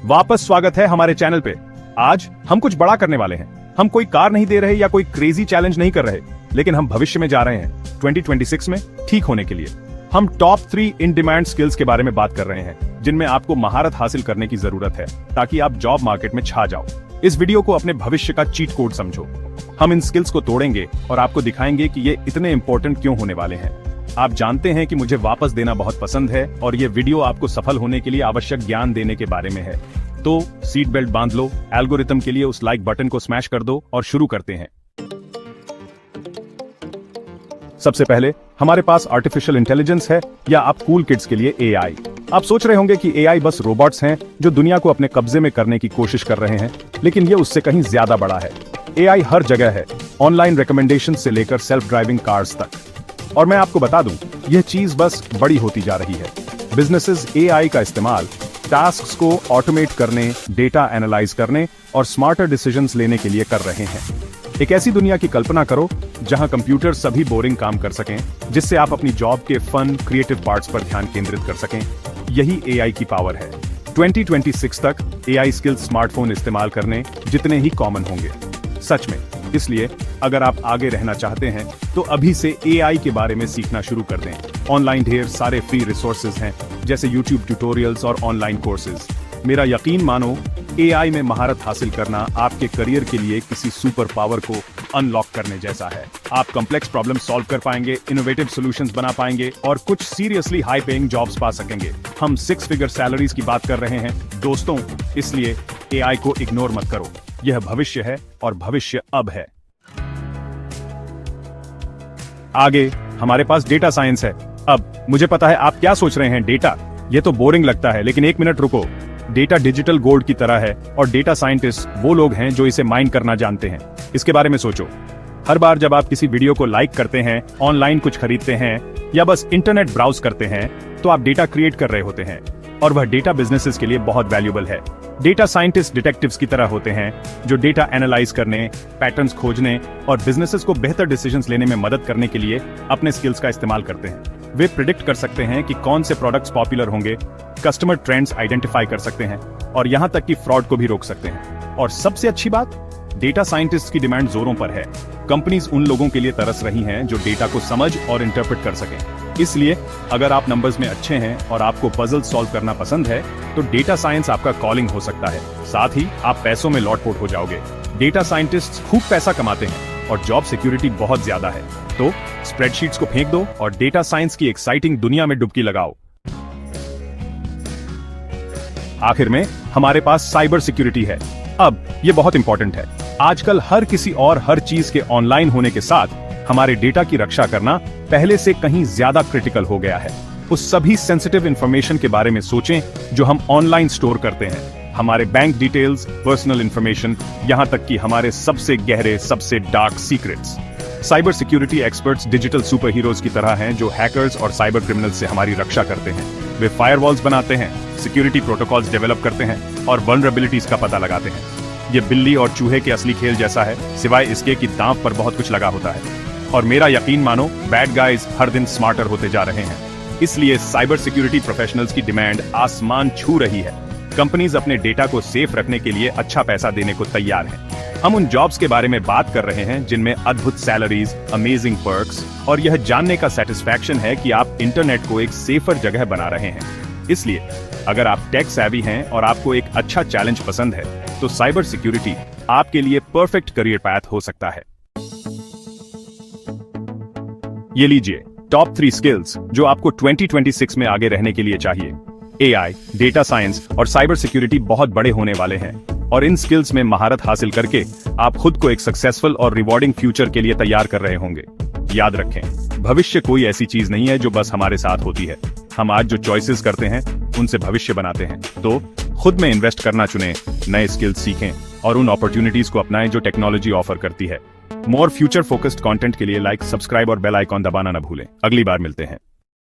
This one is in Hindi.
वापस स्वागत है हमारे चैनल पे। आज हम कुछ बड़ा करने वाले हैं। हम कोई कार नहीं दे रहे या कोई क्रेजी चैलेंज नहीं कर रहे, लेकिन हम भविष्य में जा रहे हैं 2026 में ठीक होने के लिए। हम टॉप 3 इन डिमांड स्किल्स के बारे में बात कर रहे हैं, जिनमें आपको महारत हासिल करने की जरूरत है ताकि आप जॉब मार्केट में छा जाओ। इस वीडियो को अपने भविष्य का चीट कोड समझो। हम इन स्किल्स को तोड़ेंगे और आपको दिखाएंगे कि ये इतने इंपॉर्टेंट क्यों होने वाले हैं। आप जानते हैं कि मुझे वापस देना बहुत पसंद है और ये वीडियो आपको सफल होने के लिए आवश्यक ज्ञान देने के बारे में है। तो सीट बेल्ट बांध लो, एल्गोरिथम के लिए उस लाइक बटन को स्मैश कर दो और शुरू करते हैं। सबसे पहले हमारे पास आर्टिफिशियल इंटेलिजेंस है, या आप कूल किड्स के लिए एआई। आप सोच रहे होंगे कि एआई बस रोबोट्स हैं जो दुनिया को अपने कब्जे में करने की कोशिश कर रहे हैं, लेकिन ये उससे कहीं ज्यादा बड़ा है। एआई हर जगह है, ऑनलाइन रिकमेंडेशन से लेकर सेल्फ ड्राइविंग कार्स तक। और मैं आपको बता दूं, यह चीज बस बड़ी होती जा रही है। बिजनेसेस एआई का इस्तेमाल टास्क्स को ऑटोमेट करने, डेटा एनालाइज करने और स्मार्टर डिसीजंस लेने के लिए कर रहे हैं। एक ऐसी दुनिया की कल्पना करो जहां कंप्यूटर सभी बोरिंग काम कर सकें, जिससे आप अपनी जॉब के फन, क्रिएटिव पार्ट्स पर ध्यान केंद्रित कर सकें। यही एआई की पावर है। 2026 तक एआई स्किल्स स्मार्टफोन इस्तेमाल करने जितने ही कॉमन होंगे, सच में। इसलिए अगर आप आगे रहना चाहते हैं तो अभी से एआई के बारे में सीखना शुरू कर दें। ऑनलाइन ढेर सारे फ्री रिसोर्सेज हैं, जैसे YouTube ट्यूटोरियल्स और ऑनलाइन कोर्सेज। मेरा यकीन मानो, एआई में महारत हासिल करना आपके करियर के लिए किसी सुपर पावर को अनलॉक करने जैसा है। आप कॉम्प्लेक्स प्रॉब्लम सॉल्व कर पाएंगे, इनोवेटिव सॉल्यूशंस बना पाएंगे और कुछ सीरियसली हाई पेइंग जॉब्स पा सकेंगे। हम 6 फिगर सैलरीज की बात कर रहे हैं दोस्तों, इसलिए एआई को इग्नोर मत करो। यह भविष्य है और भविष्य अब है। आगे हमारे पास डेटा साइंस है। अब मुझे पता है आप क्या सोच रहे हैं, डेटा, ये तो बोरिंग लगता है, लेकिन एक मिनट रुको। डेटा डिजिटल गोल्ड की तरह है और डेटा साइंटिस्ट वो लोग हैं जो इसे माइन करना जानते हैं। इसके बारे में सोचो। हर बार जब आप किसी वीडियो को लाइक करते हैं, ऑनलाइन कुछ खरीदते हैं या बस इंटरनेट ब्राउज करते हैं, तो आप डेटा क्रिएट कर रहे होते हैं और वह डेटा बिजनेसेस के लिए बहुत वैल्यूएबल है। डेटा साइंटिस्ट डिटेक्टिव्स की तरह होते हैं जो डेटा एनालाइज करने, पैटर्न्स खोजने और बिजनेसेस को बेहतर डिसीजंस लेने में मदद करने के लिए अपने स्किल्स का इस्तेमाल करते हैं। वे प्रिडिक्ट कर सकते हैं कि कौन से प्रोडक्ट्स पॉपुलर होंगे, कस्टमर ट्रेंड्स आइडेंटिफाई कर सकते हैं और यहां तक कि फ्रॉड को भी रोक सकते हैं। और सबसे अच्छी बात, डेटा साइंटिस्ट की डिमांड जोरों पर है। कंपनीज उन लोगों के लिए तरस रही हैं जो डेटा को समझ और इंटरप्रेट कर सकें। इसलिए अगर आप नंबर्स में अच्छे हैं और आपको पजल सॉल्व करना पसंद है, तो डेटा साइंस आपका कॉलिंग हो सकता है। साथ ही आप पैसों में लॉटपोट हो जाओगे। डेटा साइंटिस्ट खूब पैसा कमाते हैं और जॉब सिक्योरिटी बहुत ज्यादा है। तो स्प्रेडशीट्स को फेंक दो और डेटा साइंस की एक्साइटिंग दुनिया में डुबकी लगाओ। आखिर में हमारे पास साइबर सिक्योरिटी है। अब ये बहुत इंपॉर्टेंट है। आजकल हर किसी और हर चीज के ऑनलाइन होने के साथ हमारे डेटा की रक्षा करना पहले से कहीं ज्यादा क्रिटिकल हो गया है। उस सभी सेंसिटिव इंफॉर्मेशन के बारे में सोचें जो हम ऑनलाइन स्टोर करते हैं। हमारे बैंक डिटेल्स, पर्सनल इंफॉर्मेशन, यहां तक कि हमारे सबसे गहरे, सबसे dark secrets. Cyber security experts digital super heroes की तरह हैं जो हैकर्स और साइबर क्रिमिनल्स से हमारी रक्षा करते हैं। वे फायरवॉल्स बनाते हैं, सिक्योरिटी प्रोटोकॉल्स डेवलप करते हैं और वल्नरेबिलिटीज का पता लगाते हैं। ये बिल्ली और चूहे के असली खेल जैसा है, सिवाय इसके कि दांव पर बहुत कुछ लगा होता है। और मेरा यकीन मानो, बैड गाइज हर दिन स्मार्टर होते जा रहे हैं। इसलिए साइबर सिक्योरिटी प्रोफेशनल्स की डिमांड आसमान छू रही है। कंपनीज अपने डेटा को सेफ रखने के लिए अच्छा पैसा देने को तैयार हैं। हम उन जॉब्स के बारे में बात कर रहे हैं जिनमें अद्भुत सैलरीज, अमेजिंग पर्क्स और यह जानने का सेटिस्फैक्शन है कि आप इंटरनेट को एक सेफर जगह बना रहे हैं। इसलिए अगर आप टेक सैवी हैं और आपको एक अच्छा चैलेंज पसंद है, तो साइबर सिक्योरिटी आपके लिए परफेक्ट करियर पाथ हो सकता है। ये लीजिए टॉप 3 स्किल्स जो आपको 2026 में आगे रहने के लिए चाहिए। एआई, डेटा साइंस और साइबर सिक्योरिटी बहुत बड़े होने वाले हैं और इन स्किल्स में महारत हासिल करके आप खुद को एक सक्सेसफुल और रिवॉर्डिंग फ्यूचर के लिए तैयार कर रहे होंगे। याद रखें, भविष्य कोई ऐसी चीज नहीं है जो बस हमारे साथ होती है। हम आज जो चॉइसेस करते हैं उनसे भविष्य बनाते हैं। तो खुद में इन्वेस्ट करना चुनें, नए स्किल्स सीखें और उन अपॉर्चुनिटीज को अपनाएं जो टेक्नोलॉजी ऑफर करती है। मोर फ्यूचर फोकस्ड कंटेंट के लिए लाइक, सब्सक्राइब और बेल आइकॉन दबाना न भूलें। अगली बार मिलते हैं।